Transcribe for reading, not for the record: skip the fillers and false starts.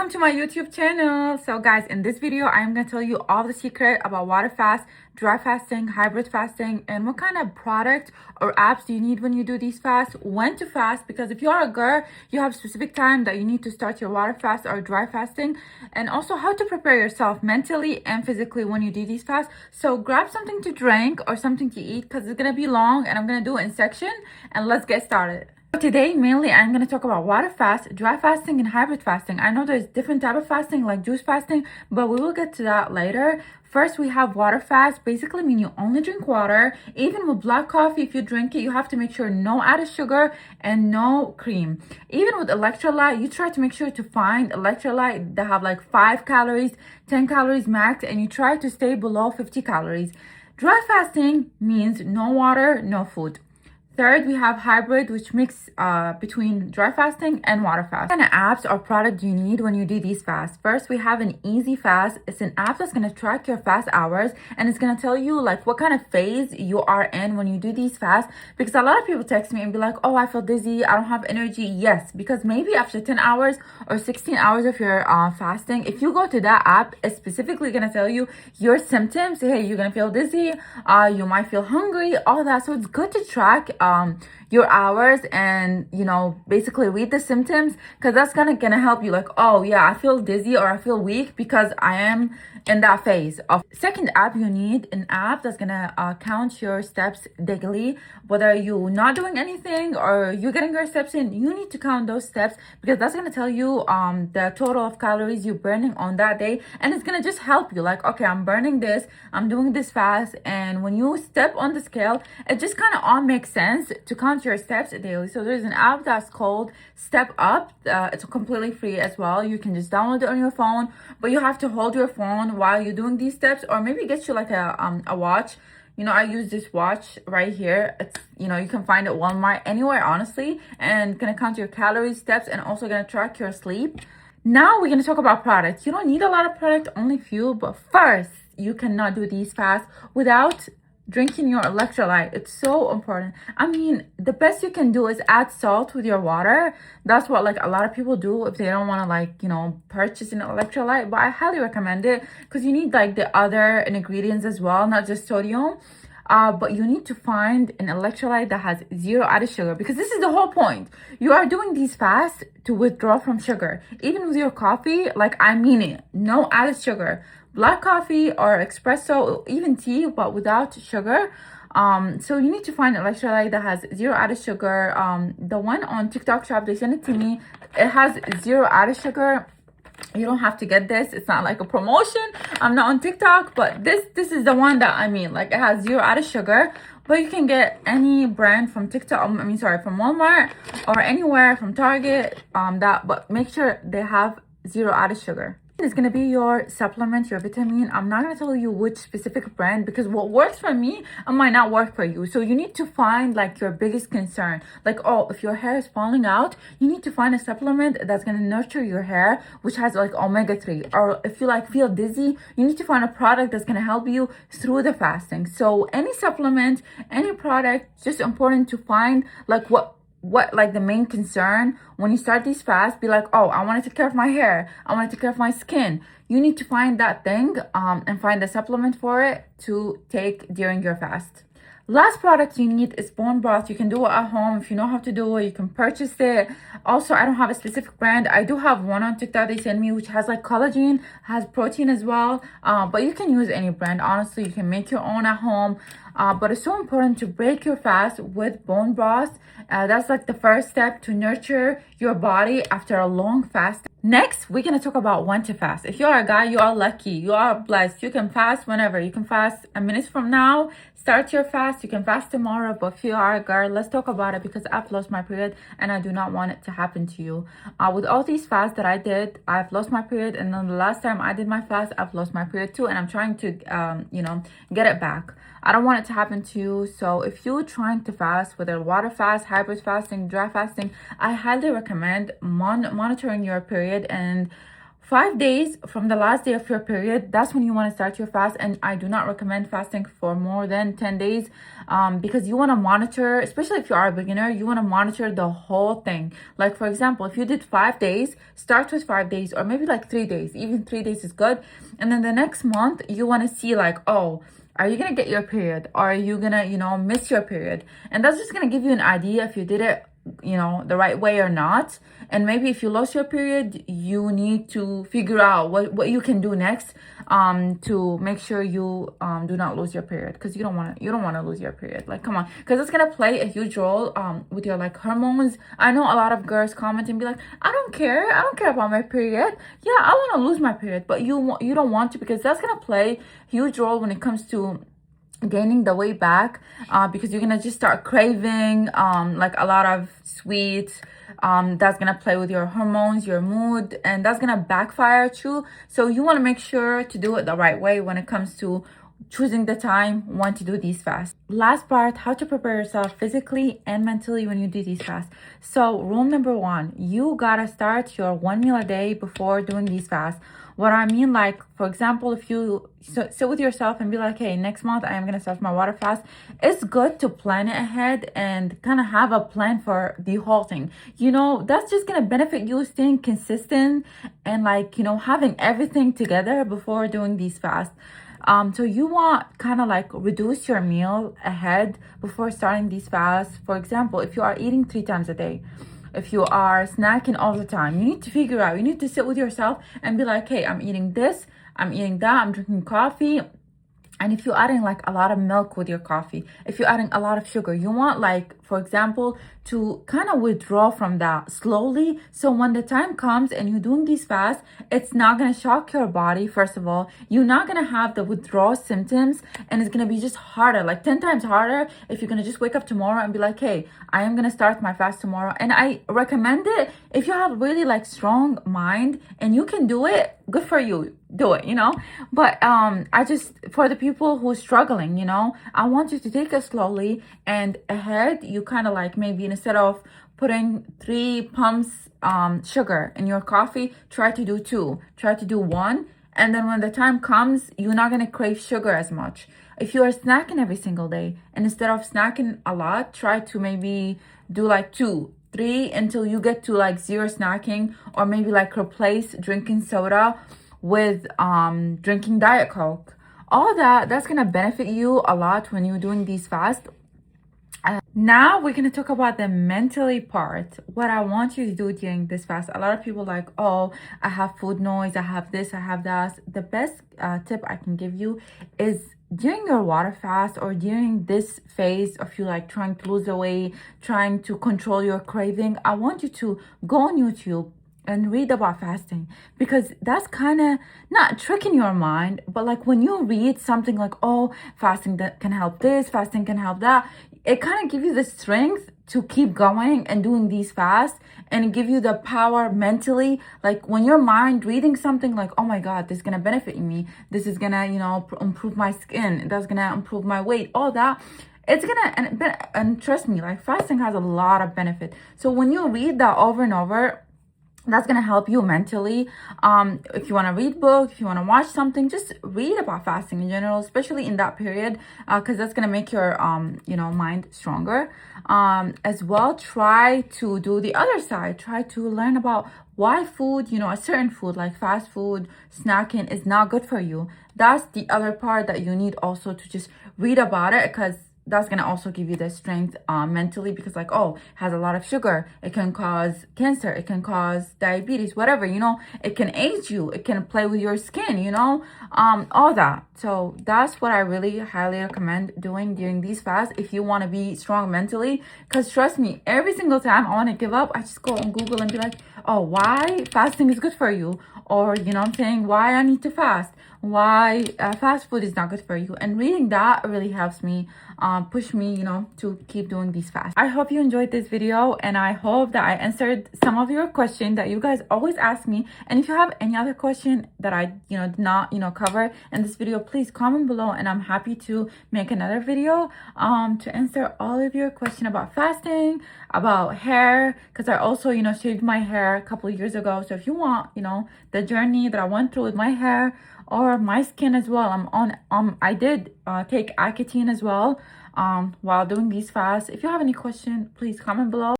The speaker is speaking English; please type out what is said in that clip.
Welcome to my YouTube channel. So guys, in this video I'm going to tell you all the secret about water fast, dry fasting, hybrid fasting, and what kind of product or apps do you need when you do these fasts, when to fast, because if you are a girl you have specific time that you need to start your water fast or dry fasting, and also how to prepare yourself mentally and physically when you do these fasts. So grab something to drink or something to eat because it's going to be long and I'm going to do it in section, and let's get started. Today, mainly, I'm going to talk about water fast, dry fasting, and hybrid fasting. I know there's different type of fasting like juice fasting, but we will get to that later. First, we have water fast. Basically mean you only drink water. Even with black coffee, if you drink it, you have to make sure no added sugar and no cream. Even with electrolyte, you try to make sure to find electrolyte that have like 5 calories, 10 calories max, and you try to stay below 50 calories. Dry fasting means no water, no food. Third, we have hybrid, which mix between dry fasting and water fast. What kind of apps or product do you need when you do these fasts? First, we have an Easy Fast. It's an app that's going to track your fast hours, and it's going to tell you like what kind of phase you are in when you do these fasts. Because a lot of people text me and be like, oh, I feel dizzy, I don't have energy. Yes, because maybe after 10 hours or 16 hours of your fasting, if you go to that app, it's specifically going to tell you your symptoms. Hey, you're going to feel dizzy, you might feel hungry, all that. So it's good to track your hours and basically read the symptoms, because that's gonna help you like, oh yeah, I feel dizzy or I feel weak because I am in that phase of. Second app, you need an app that's gonna count your steps daily. Whether you're not doing anything or you're getting your steps in, you need to count those steps, because that's gonna tell you the total of calories you're burning on that day, and it's gonna just help you like, okay, I'm burning this, I'm doing this fast. And when you step on the scale, it just kind of all makes sense to count your steps daily. So there's an app that's called Step Up. It's completely free as well. You can just download it on your phone, but you have to hold your phone while you're doing these steps, or maybe get you like a watch. I use this watch right here. It's, you can find it at Walmart, anywhere, honestly, and gonna count your calories, steps, and also gonna track your sleep. Now we're gonna talk about products. You don't need a lot of product, only few, but first, you cannot do these fasts without drinking your electrolyte. It's so important. I mean, the best you can do is add salt with your water. That's what like a lot of people do if they don't want to like purchase an electrolyte, but I highly recommend it because you need like the other ingredients as well, not just sodium. But you need to find an electrolyte that has 0 added sugar, because this is the whole point. You are doing these fasts to withdraw from sugar. Even with your coffee, like I mean it, no added sugar. Black coffee or espresso, even tea, but without sugar. So you need to find an electrolyte that has 0 added sugar. The one on TikTok shop, they sent it to me. It has 0 added sugar. You don't have to get this. It's not like a promotion. I'm not on TikTok, but this is the one that I mean. Like, it has 0 added sugar. But you can get any brand from TikTok. From Walmart or anywhere, from Target. But make sure they have 0 added sugar. It's going to be your supplement, your vitamin. I'm not going to tell you which specific brand, because what works for me might not work for you. So you need to find like your biggest concern. Like, oh, if your hair is falling out, you need to find a supplement that's going to nurture your hair, which has like omega-3. Or if you like feel dizzy, you need to find a product that's going to help you through the fasting. So any supplement, any product, just important to find like what like the main concern when you start these fasts. Be like, oh, I want to take care of my hair, I want to take care of my skin. You need to find that thing and find a supplement for it to take during your fast. Last product you need is bone broth. You can do it at home. If you know how to do it, you can purchase it. Also, I don't have a specific brand. I do have one on TikTok they send me, which has like collagen, has protein as well. But you can use any brand. Honestly, you can make your own at home. But it's so important to break your fast with bone broth. That's like the first step to nurture your body after a long fast. Next, we're going to talk about when to fast. If you are a guy, you are lucky. You are blessed. You can fast whenever. You can fast a minute from now. Start your fast. You can fast tomorrow. But if you are a girl, let's talk about it, because I've lost my period and I do not want it to happen to you. With all these fasts that I did, I've lost my period. And then the last time I did my fast, I've lost my period too. And I'm trying to, get it back. I don't want it to happen to you. So if you're trying to fast, whether water fast, hybrid fasting, dry fasting, I highly recommend monitoring your period and 5 days from the last day of your period, that's when you want to start your fast. And I do not recommend fasting for more than 10 days because you want to monitor, especially if you are a beginner, you want to monitor the whole thing. Like, for example, if you did 5 days, start with 5 days, or maybe like 3 days. Even 3 days is good. And then the next month, you want to see like, oh, are you gonna get your period, or are you gonna, miss your period? And that's just gonna give you an idea if you did it, the right way or not. And maybe if you lost your period, you need to figure out what you can do next to make sure you do not lose your period, because you don't want to lose your period. Like, come on, because it's gonna play a huge role with your like hormones. I know a lot of girls comment and be like, I don't care about my period. Yeah, I want to lose my period, but you don't want to, because that's gonna play huge role when it comes to gaining the weight back, because you're gonna just start craving like a lot of sweets. That's gonna play with your hormones, your mood, and that's gonna backfire too. So you want to make sure to do it the right way when it comes to choosing the time when to do these fasts. Last part, how to prepare yourself physically and mentally when you do these fasts. So rule number one, you gotta start your 1 meal a day before doing these fasts. What I mean, like, for example, if you sit with yourself and be like, hey, next month I am going to start my water fast, it's good to plan it ahead and kind of have a plan for the whole thing. That's just going to benefit you staying consistent and like, having everything together before doing these fasts. So you want kind of like reduce your meal ahead before starting these fasts. For example, if you are eating 3 times a day, if you are snacking all the time, you need to figure out, you need to sit with yourself and be like, hey, I'm eating this, I'm eating that, I'm drinking coffee. And if you're adding like a lot of milk with your coffee, if you're adding a lot of sugar, you want, like, for example, to kind of withdraw from that slowly. So when the time comes and you're doing these fasts, it's not going to shock your body. First of all, you're not going to have the withdrawal symptoms, and it's going to be just harder, like 10 times harder if you're going to just wake up tomorrow and be like, hey, I am going to start my fast tomorrow. And I recommend it if you have really like strong mind and you can do it, good for you, do it, but I just, for the people who are struggling, I want you to take it slowly, and ahead you kind of like, maybe instead of putting 3 pumps sugar in your coffee, try to do 2, try to do 1, and then when the time comes, you're not going to crave sugar as much. If you are snacking every single day, and instead of snacking a lot, try to maybe do like 2, 3 until you get to like 0 snacking, or maybe like replace drinking soda with drinking Diet Coke. All that's gonna benefit you a lot when you're doing these fasts. Now we're gonna talk about the mentally part. What I want you to do during this fast. A lot of people like, oh, I have food noise, I have this, I have that. The best tip I can give you is during your water fast, or during this phase of you like trying to lose the weight, trying to control your craving, I want you to go on YouTube and read about fasting, because that's kind of not tricking your mind, but like when you read something like, oh, fasting that can help this, fasting can help that, it kind of gives you the strength to keep going and doing these fasts, and give you the power mentally. Like when your mind reading something like, oh my god, this is gonna benefit me, this is gonna improve my skin, that's gonna improve my weight, all that, it's gonna, and trust me, like fasting has a lot of benefit. So when you read that over and over, that's gonna help you mentally. If you want to read books, if you want to watch something, just read about fasting in general, especially in that period, because that's gonna make your mind stronger. As well, try to do the other side. Try to learn about why food, a certain food like fast food, snacking is not good for you. That's the other part that you need also to just read about it, because that's gonna also give you the strength mentally, because like, oh, it has a lot of sugar, it can cause cancer, it can cause diabetes, whatever, it can age you, it can play with your skin, all that. So that's what I really highly recommend doing during these fasts if you want to be strong mentally. Because trust me, every single time I want to give up, I just go on Google and be like, oh, why fasting is good for you, or I'm saying why I need to fast, why fast food is not good for you, and reading that really helps me push me, you know, to keep doing these fasts. I hope you enjoyed this video, and I hope that I answered some of your questions that you guys always ask me. And if you have any other question that I, you know, did not, you know, cover in this video, please comment below, and I'm happy to make another video to answer all of your question about fasting, about hair, because I also, you know, shaved my hair a couple of years ago. So if you want, you know, the journey that I went through with my hair or my skin as well, I'm on I did take Accutane as well while doing these fasts. If you have any question, please comment below.